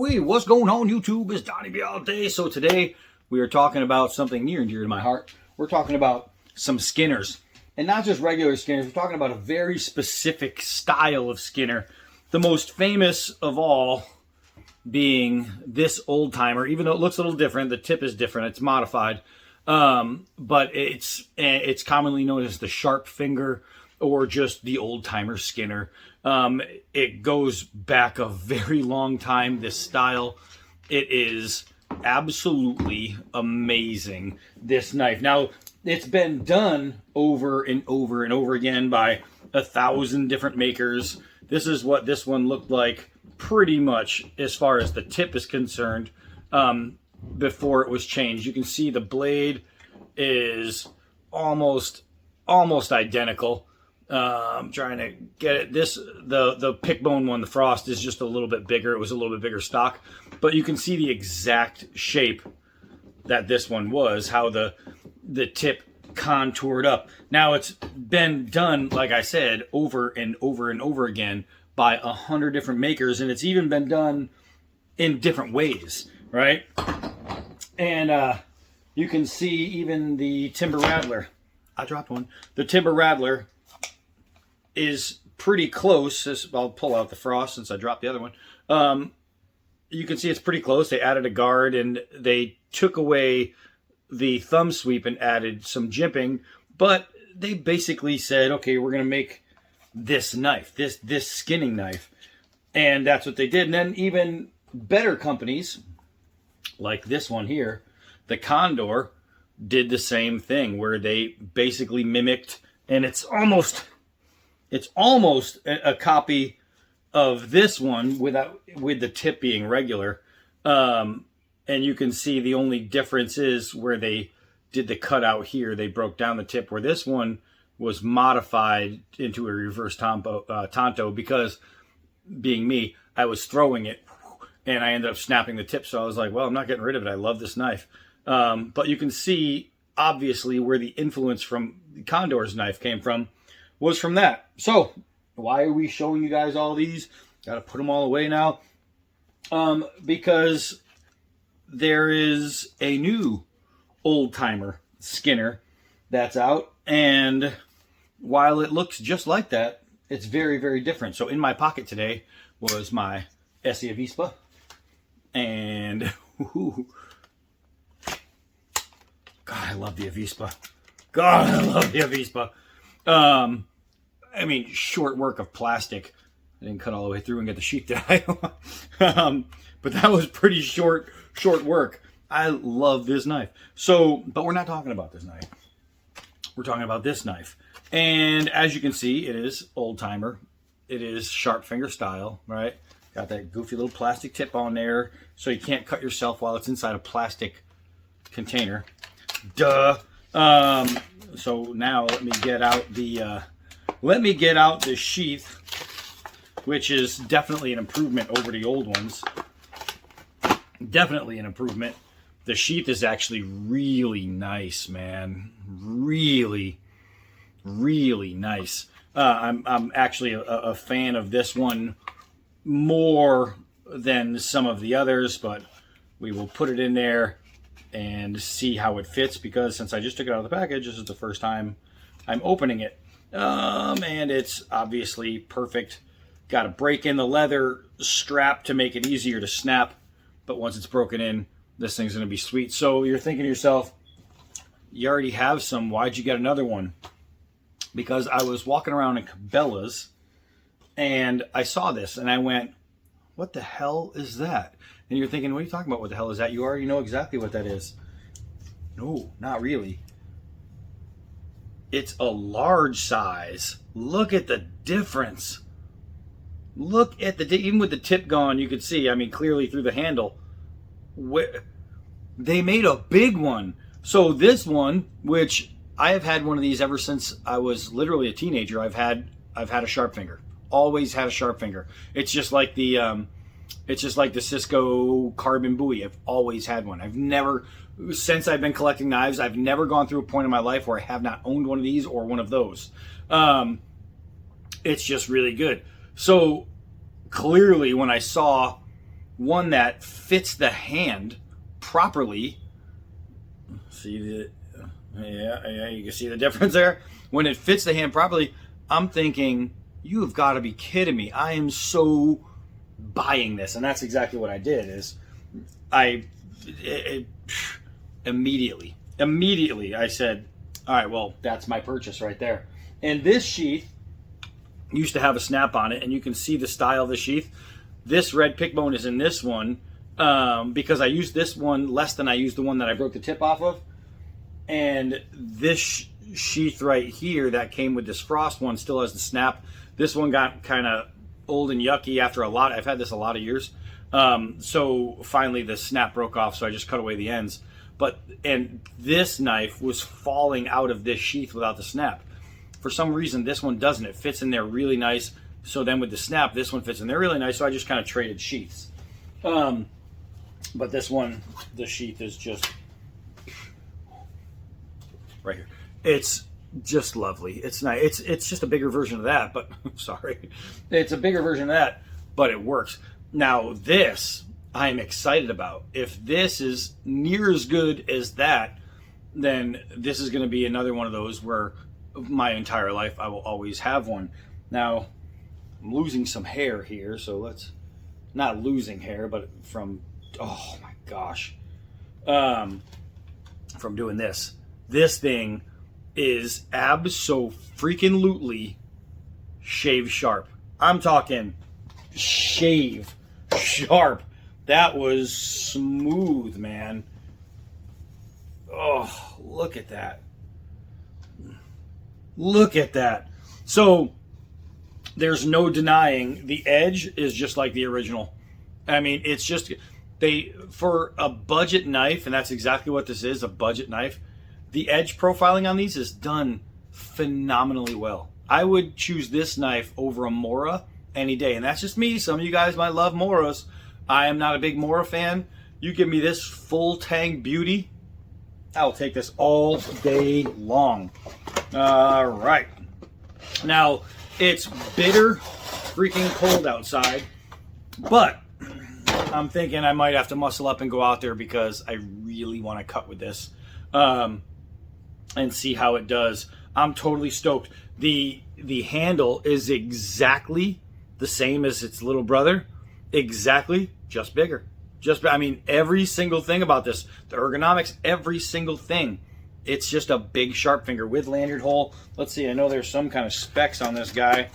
Hey, what's going on YouTube? It's Donnie B all day. So today we are talking about something near and dear to my heart. We're talking about some Skinners. And not just regular Skinners. We're talking about a very specific style of Skinner. The most famous of all being this old timer. Even though it looks a little different, the tip is different. It's modified. But it's commonly known as the Sharpfinger or just the old timer Skinner. It goes back a very long time, this style. It is absolutely amazing, this knife. Now, it's been done over and over and over again by 1,000 different makers. This is what this one looked like pretty much as far as the tip is concerned before it was changed. You can see the blade is almost identical. I'm trying to get it. The pickbone one, the Frost, is just a little bit bigger. It was a little bit bigger stock, but you can see the exact shape that this one was, how the tip contoured up. Now it's been done, like I said, over and over and over again by 100 different makers, and it's even been done in different ways, right? And you can see even the Timber Rattler. I dropped one. The Timber Rattler is pretty close. I'll pull out the Frost since I dropped the other one. You can see it's pretty close. They added a guard and they took away the thumb sweep and added some jimping, but they basically said, okay, we're going to make this knife, this skinning knife. And that's what they did. And then even better companies like this one here, the Condor, did the same thing where they basically mimicked, and it's almost a copy of this one with the tip being regular. And you can see the only difference is where they did the cutout here. They broke down the tip, where this one was modified into a reverse tanto because, being me, I was throwing it and I ended up snapping the tip. So I was like, well, I'm not getting rid of it. I love this knife. But you can see obviously where the influence from Condor's knife came from was from that. So why are we showing you guys all these? Got to put them all away now. Because there is a new old timer Skinner that's out, and while it looks just like that, it's very, very different. So in my pocket today was my Essie Avispa, and God, I love the Avispa. God, I love the Avispa. I mean, short work of plastic. I didn't cut all the way through and get the sheath, did I? But that was pretty short work. I love this knife. So, but we're not talking about this knife. We're talking about this knife. And as you can see, it is old timer. It is Sharpfinger style, right? Got that goofy little plastic tip on there, so you can't cut yourself while it's inside a plastic container. Duh. So now let me get out the sheath, which is definitely an improvement over the old ones. Definitely an improvement. The sheath is actually really nice, man. Really, really nice. I'm actually a fan of this one more than some of the others, but we will put it in there and see how it fits, because since I just took it out of the package, this is the first time I'm opening it. And it's obviously perfect. Got to break in the leather strap to make it easier to snap, but once it's broken in, this thing's going to be sweet. So you're thinking to yourself, you already have some, why'd you get another one? Because I was walking around in Cabela's and I saw this and I went, what the hell is that? And you're thinking, what are you talking about? What the hell is that? You already know exactly what that is. No, not really. It's a large size. Look at the difference. Look at even with the tip gone, you could see, I mean, clearly through the handle, they made a big one. So this one, which I have had one of these ever since I was literally a teenager, I've had a Sharpfinger. Always had a Sharpfinger. It's just like the Cisco carbon buoy. I've always had one. I've never, since I've been collecting knives, I've never gone through a point in my life where I have not owned one of these or one of those. It's just really good. So clearly when I saw one that fits the hand properly. See the, yeah, you can see the difference there. When it fits the hand properly, I'm thinking, you have got to be kidding me. I am so buying this. And that's exactly what I did. Is immediately I said, all right, well, that's my purchase right there. And this sheath used to have a snap on it, and you can see the style of the sheath. This red pick bone is in this one because I used this one less than I used the one that I broke the tip off of. And this sheath right here that came with this frost one still has the snap. This one got kind of old and yucky after a lot. I've had this a lot of years. So finally the snap broke off, so I just cut away the ends. And this knife was falling out of this sheath without the snap. For some reason, this one doesn't. It fits in there really nice. So then with the snap, this one fits in there really nice. So I just kind of traded sheaths. But this one, the sheath is just right here. It's just lovely. It's nice. It's just a bigger version of that, but sorry. It's a bigger version of that, but it works. Now this I'm excited about. If this is near as good as that, then this is going to be another one of those where my entire life I will always have one. Now I'm losing some hair here, so let's not losing hair, but from oh my gosh, from doing this. This thing is abso-freaking-lutely shave sharp. I'm talking shave sharp. That was smooth, man. Oh, look at that. Look at that. So there's no denying the edge is just like the original. I mean, it's just for a budget knife, and that's exactly what this is, a budget knife. The edge profiling on these is done phenomenally well. I would choose this knife over a Mora any day, and that's just me. Some of you guys might love Moras. I am not a big Mora fan. You give me this full tang beauty, I'll take this all day long. All right. Now, it's bitter freaking cold outside, but I'm thinking I might have to muscle up and go out there because I really want to cut with this and see how it does. I'm totally stoked. The handle is exactly the same as its little brother. Exactly, just bigger. I mean, every single thing about this, the ergonomics, every single thing. It's just a big Sharpfinger with lanyard hole. Let's see, I know there's some kind of specs on this guy.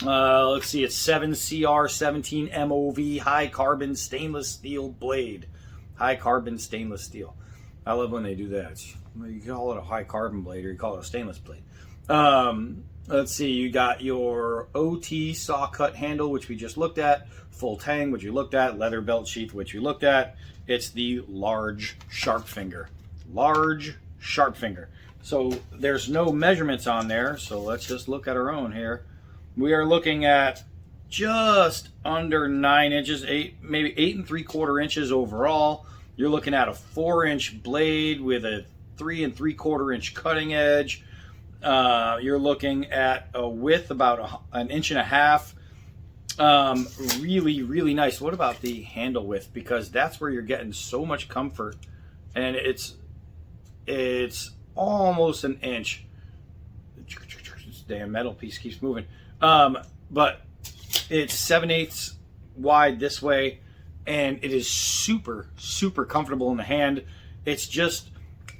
Let's see, it's 7CR17 MOV high carbon stainless steel blade. High carbon stainless steel. I love when they do that. You call it a high carbon blade or you call it a stainless blade. Let's see, you got your OT saw cut handle, which we just looked at. Full tang, which you looked at. Leather belt sheath, which you looked at. It's the large Sharpfinger. Large Sharpfinger. So there's no measurements on there, so let's just look at our own here. We are looking at just under 9 inches, maybe 8 3/4 inches overall. You're looking at a 4-inch blade with a 3 3/4 inch cutting edge. You're looking at a width about an 1.5 inches. Really, really nice. What about the handle width? Because that's where you're getting so much comfort, and it's almost an inch. This damn metal piece keeps moving. But it's 7/8 wide this way, and it is super, super comfortable in the hand. It's a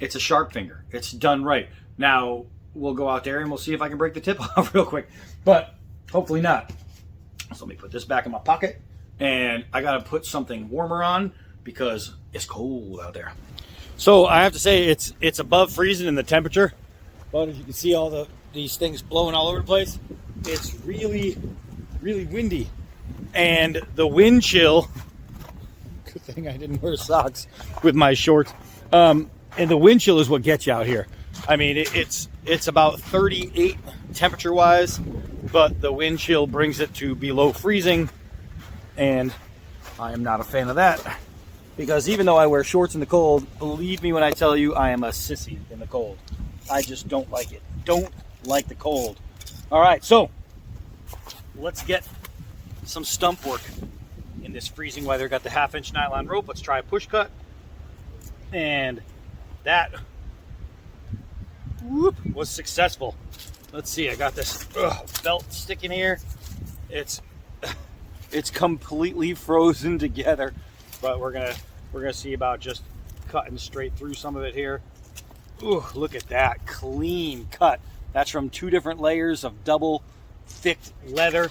Sharpfinger. It's done right. Now, we'll go out there and we'll see if I can break the tip off real quick, but hopefully not. So let me put this back in my pocket, and I got to put something warmer on because it's cold out there. So I have to say it's above freezing in the temperature, but as you can see all these things blowing all over the place, it's really, really windy. And the wind chill, good thing I didn't wear socks with my shorts, and the wind chill is what gets you out here. I mean, it's about 38 temperature-wise, but the wind chill brings it to below freezing, and I am not a fan of that. Because even though I wear shorts in the cold, believe me when I tell you I am a sissy in the cold. I just don't like it. Don't like the cold. All right, so let's get some stump work in this freezing weather. Got the 1/2-inch nylon rope. Let's try a push cut. And that was successful. Let's see, I got this belt sticking here. It's completely frozen together, but we're gonna see about just cutting straight through some of it here. Ooh, look at that clean cut. That's from 2 different layers of double thick leather.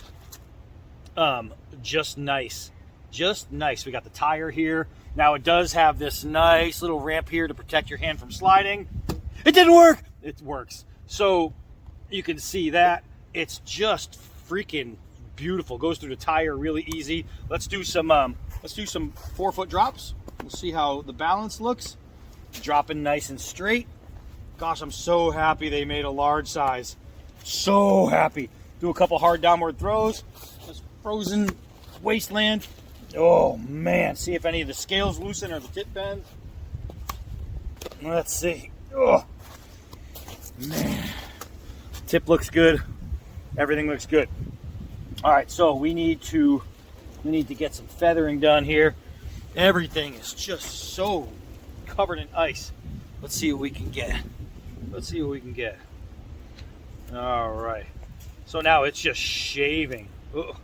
Just nice. Just nice. We got the tire here. Now it does have this nice little ramp here to protect your hand from sliding. It didn't work. It works. So you can see that it's just freaking beautiful. Goes through the tire really easy. Let's do some 4-foot drops. We'll see how the balance looks. Dropping nice and straight. Gosh, I'm so happy they made a large size. So happy. Do a couple hard downward throws. This frozen wasteland. Oh man, see if any of the scales loosen or the tip bends. Let's see. Oh man, tip looks good. Everything looks good. All right, so we need to get some feathering done here. Everything is just so covered in ice. Let's see what we can get. Let's see what we can get. All right. So now it's just shaving. Ugh.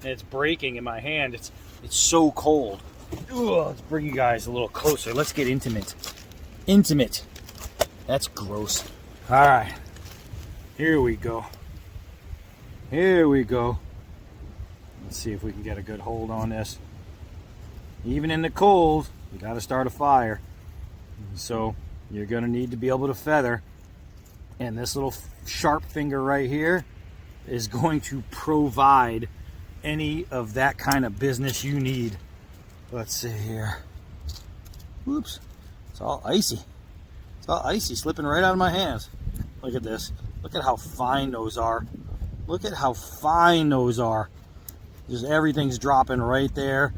And it's breaking in my hand. It's so cold. Ugh. Let's bring you guys a little closer. Let's get intimate. Intimate. That's gross. All right. Here we go. Here we go. Let's see if we can get a good hold on this. Even in the cold, you got to start a fire. So you're going to need to be able to feather. And this little Sharpfinger right here is going to provide any of that kind of business you need. Let's see here. Whoops. It's all icy. It's all icy, slipping right out of my hands. Look at this. Look at how fine those are. Look at how fine those are. Just everything's dropping right there.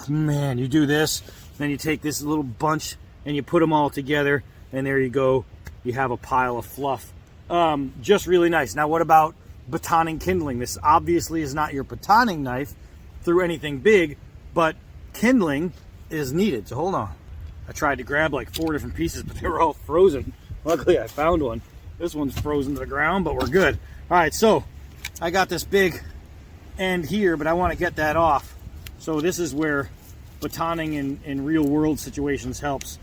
Man, you do this, then you take this little bunch and you put them all together, and there you go. You have a pile of fluff. Just really nice. Now, what about Batoning Kindling? This obviously is not your batoning knife through anything big, but kindling is needed. So hold on. I tried to grab like 4 different pieces, but they were all frozen. Luckily, I found one. This one's frozen to the ground, but we're good. All right, so I got this big end here, but I want to get that off. So this is where batoning in real world situations helps.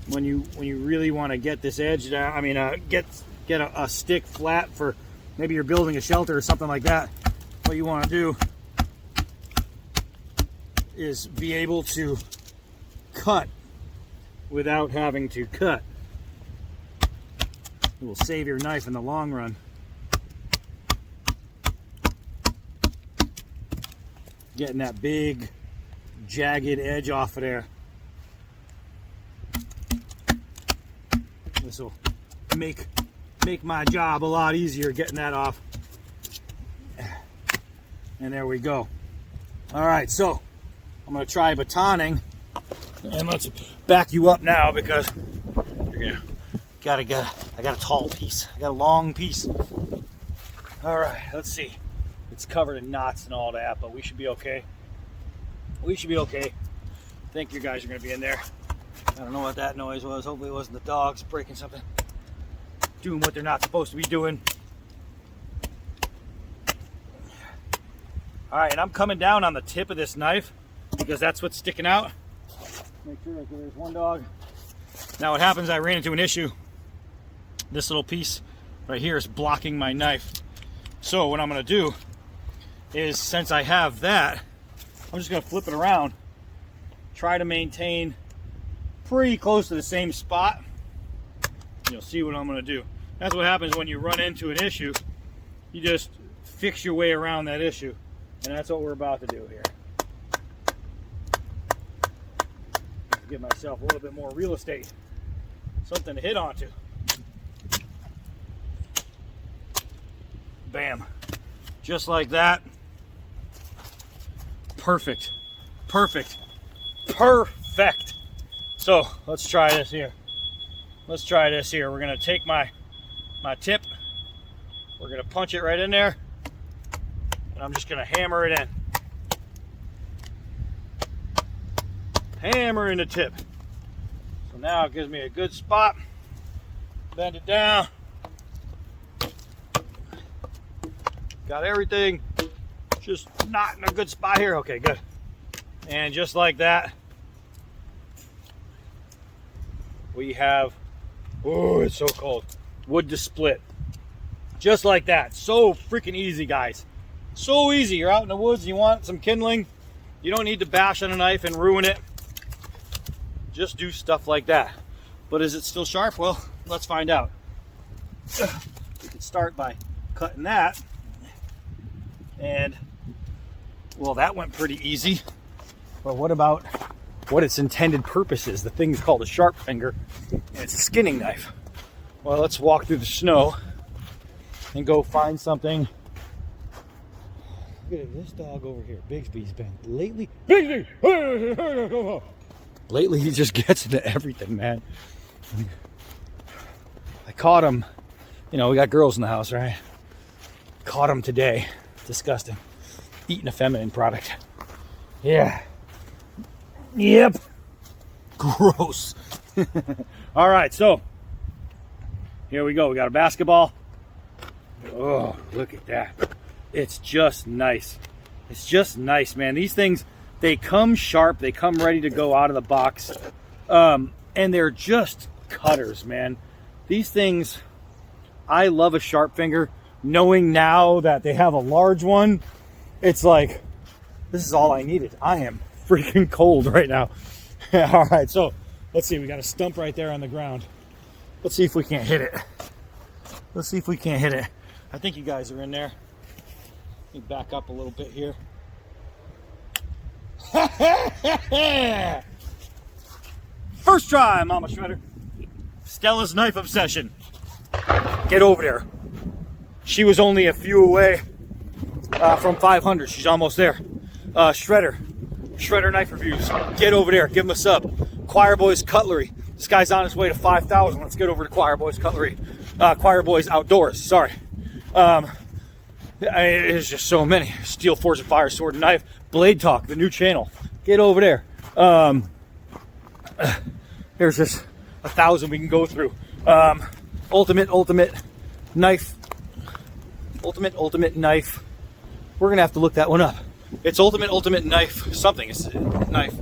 When you really want to get this edge down, I mean, get a stick flat for maybe you're building a shelter or something like that. What you want to do is be able to cut without having to cut. It will save your knife in the long run. Getting that big jagged edge off of there. This will make my job a lot easier getting that off. And there we go. All right, so I'm gonna try batoning, and let's back you up now because you're gonna I got a tall piece. I got a long piece. All right, let's see. It's covered in knots and all that, but we should be okay. We should be okay. I think you guys are gonna be in there. I don't know what that noise was. Hopefully it wasn't the dogs breaking something. Doing what they're not supposed to be doing. All right, and I'm coming down on the tip of this knife because that's what's sticking out. Make sure that there's one dog. Now what happens, I ran into an issue. This little piece right here is blocking my knife. So what I'm gonna do is, since I have that, I'm just gonna flip it around, try to maintain pretty close to the same spot. You'll see what I'm gonna do. That's what happens when you run into an issue. You just fix your way around that issue. And that's what we're about to do here. Give myself a little bit more real estate. Something to hit onto. Bam. Just like that. Perfect. Perfect. Perfect. So let's try this here. Let's try this here. We're gonna take my tip. We're gonna punch it right in there. And I'm just gonna hammer it in. hammering the tip. So now it gives me a good spot. Bend it down. Got everything just not in a good spot here. Okay, good. And just like that, we have, oh, it's so cold, wood to split. Just like that. So freaking easy, guys. So easy. You're out in the woods and you want some kindling. You don't need to bash on a knife and ruin it. Just do stuff like that. But is it still sharp? Well, let's find out. We can start by cutting that. And, well, that went pretty easy. But what about what its intended purpose is? The thing is called a Sharpfinger, and it's a skinning knife. Well, let's walk through the snow and go find something. Look at this dog over here. Bigsby's been lately. Bigsby! Lately, he just gets into everything, man. I caught him. You know, we got girls in the house, right? Caught him today. Disgusting. Eating a feminine product. Yeah. Yep. Gross. All right, so here we go. We got a basketball. Oh, look at that. It's just nice. It's just nice, man. These things, they come sharp. They come ready to go out of the box. And they're just cutters, man. These things, I love a Sharpfinger. Knowing now that they have a large one, it's like, this is all I needed. I am freaking cold right now. All right, so let's see. We got a stump right there on the ground. Let's see if we can't hit it. Let's see if we can't hit it. I think you guys are in there. Let me back up a little bit here. First try, Mama Shredder. Stella's knife obsession. Get over there. She was only a few away from 500. She's almost there. Shredder knife reviews. Get over there. Give him a sub. Choir Boys Cutlery. This guy's on his way to 5,000. Let's get over to Choir Boys Cutlery. Choir Boys Outdoors. Sorry. There's just so many. Steel Forge and Fire, Sword and Knife. Blade Talk, the new channel. Get over there. There's just 1,000 we can go through. Ultimate Knife. Ultimate Knife. We're going to have to look that one up. It's Ultimate Knife something. It's a knife.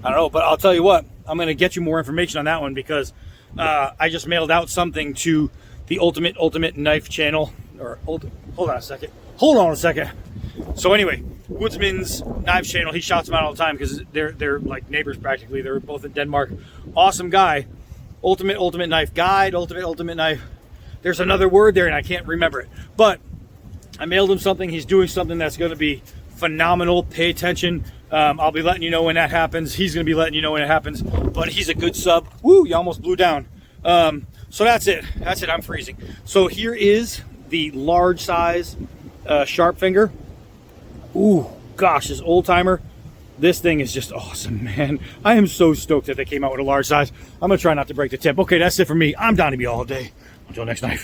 I don't know, but I'll tell you what. I'm going to get you more information on that one because I just mailed out something to the Ultimate Knife channel. Hold on a second. So anyway, Woodsman's Knives channel. He shouts them out all the time because they're like neighbors practically. They're both in Denmark. Awesome guy. Ultimate Knife Guide. Ultimate Knife. There's another word there and I can't remember it. But I mailed him something. He's doing something that's going to be phenomenal. Pay attention. I'll be letting you know when that happens. He's going to be letting you know when it happens. But he's a good sub. Woo, you almost blew down. So that's it. I'm freezing. So here is the large size Sharpfinger. Ooh, gosh, this old timer. This thing is just awesome, man. I am so stoked that they came out with a large size. I'm going to try not to break the tip. Okay, that's it for me. I'm Donnie B all day. Until next knife.